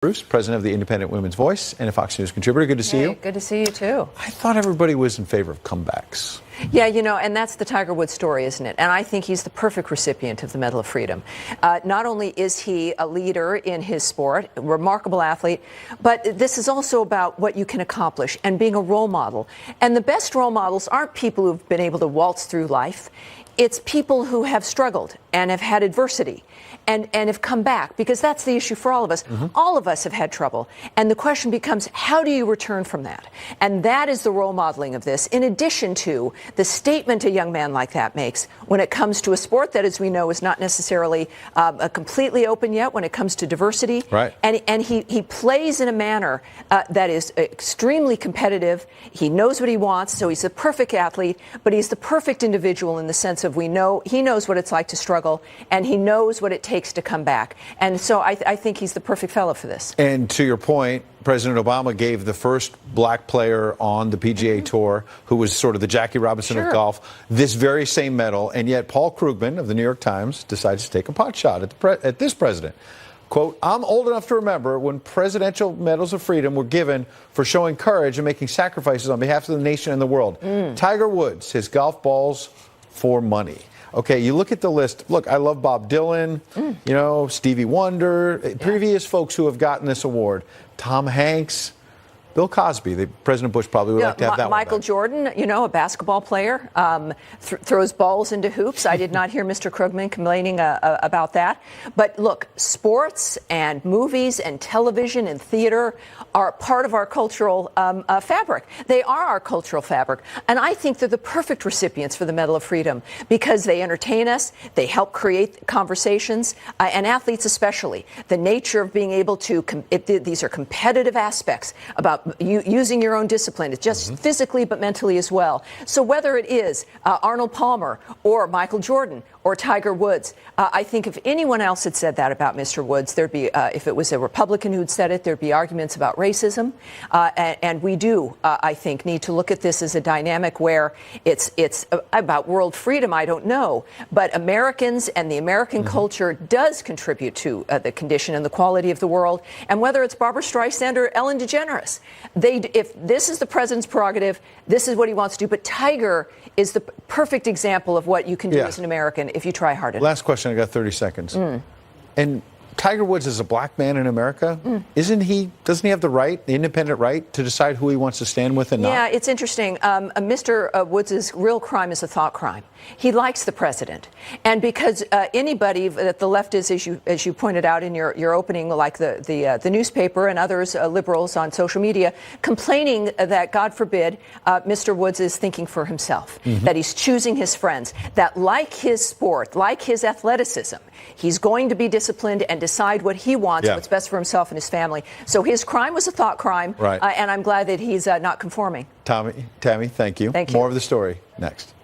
Bruce, president of the Independent Women's Voice and a Fox News contributor. Good to see you. Good to see you, too. I thought everybody was in favor of comebacks. Yeah, you know, and that's the Tiger Woods story, isn't it? And I think he's the perfect recipient of the Medal of Freedom. Not only is he a leader in his sport, a remarkable athlete, but this is also about what you can accomplish and being a role model. And the best role models aren't people who've been able to waltz through life. It's people who have struggled and have had adversity and have come back, because that's the issue for all of us. All of us have had trouble. And the question becomes, how do you return from that? And that is the role modeling of this, in addition to the statement a young man like that makes when it comes to a sport that, as we know, is not necessarily completely open yet when it comes to diversity. Right. And he plays in a manner that is extremely competitive. He knows what he wants, so he's the perfect athlete, but he's the perfect individual in the sense of he knows what it's like to struggle, and he knows what it takes to come back. And so I think he's the perfect fellow for this. And to your point, President Obama gave the first black player on the PGA Tour, who was sort of the Jackie Robinson of golf, this very same medal. And yet Paul Krugman of the New York Times decides to take a pot shot at this president. Quote, "I'm old enough to remember when presidential medals of freedom were given for showing courage and making sacrifices on behalf of the nation and the world. Tiger Woods, his golf balls for money." Okay, you look at the list. Look, I love Bob Dylan, you know, Stevie Wonder, previous folks who have gotten this award. Tom Hanks, Bill Cosby. President Bush probably would like to have that one Michael back. Jordan, you know, a basketball player, throws balls into hoops. I did not hear Mr. Krugman complaining about that. But look, sports and movies and television and theater are part of our cultural fabric. They are our cultural fabric. And I think they're the perfect recipients for the Medal of Freedom, because they entertain us, they help create conversations, and athletes especially. The nature of being able to, these are competitive aspects about using your own discipline. It's just physically but mentally as well. So whether it is Arnold Palmer or Michael Jordan or Tiger Woods, I think if anyone else had said that about Mr. Woods, there'd be, if it was a Republican who'd said it, there'd be arguments about racism. And we do, I think, need to look at this as a dynamic where it's about world freedom, I don't know. But Americans and the American culture does contribute to the condition and the quality of the world. And whether it's Barbara Streisand or Ellen DeGeneres, if this is the president's prerogative, this is what he wants to do. But Tiger is the perfect example of what you can do as an American if you try hard enough. Last question, I got 30 seconds. And Tiger Woods is a black man in America. Doesn't he have the right, the independent right, to decide who he wants to stand with and not? Yeah, it's interesting. Mr. Woods' real crime is a thought crime. He likes the president. And because anybody that the left is, as you pointed out in your opening, like the newspaper and others, liberals on social media, complaining that, God forbid, Mr. Woods is thinking for himself, that he's choosing his friends, that like his sport, like his athleticism, he's going to be disciplined and decide what he wants, what's best for himself and his family. So his crime was a thought crime, and I'm glad that he's not conforming. Tammy, thank you. Thank you. More of the story next.